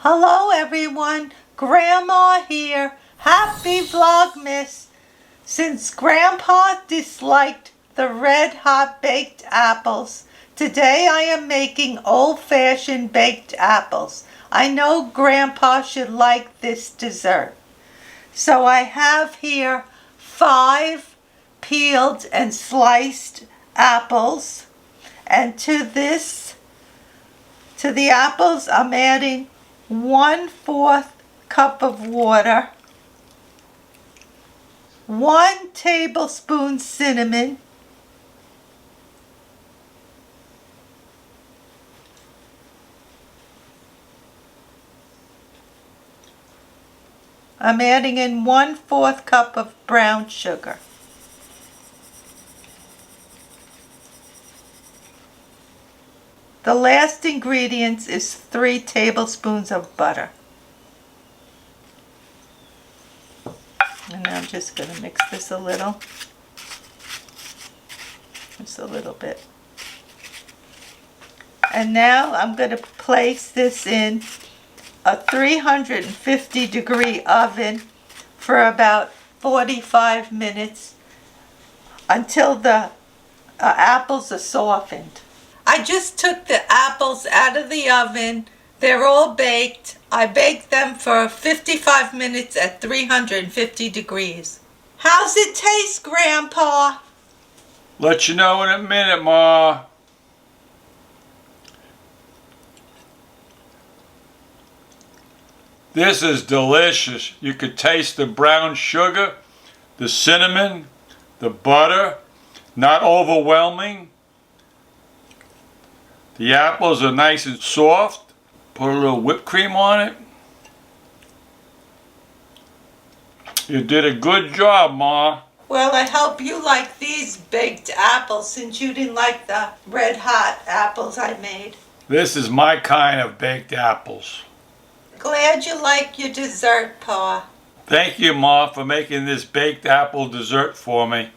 Hello everyone, Grandma here. Happy Vlogmas. Since Grandpa disliked the red hot baked apples, today I am making old-fashioned baked apples. I know Grandpa should like this dessert. So I have here 5 peeled and sliced apples, and to the apples I'm adding 1/4 cup of water, 1 tablespoon cinnamon, I'm adding in 1/4 cup of brown sugar. The last ingredient is 3 tablespoons of butter. And I'm just going to mix this a little. Just a little bit. And now I'm going to place this in a 350-degree oven for about 45 minutes until the apples are softened. I just took the apples out of the oven. They're all baked. I baked them for 55 minutes at 350 degrees. How's it taste, Grandpa? Let you know in a minute, Ma. This is delicious. You could taste the brown sugar, the cinnamon, the butter, not overwhelming. The apples are nice and soft. Put a little whipped cream on it. You did a good job, Ma. Well, I hope you like these baked apples since you didn't like the red hot apples I made. This is my kind of baked apples. Glad you like your dessert, Pa. Thank you, Ma, for making this baked apple dessert for me.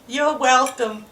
You're welcome.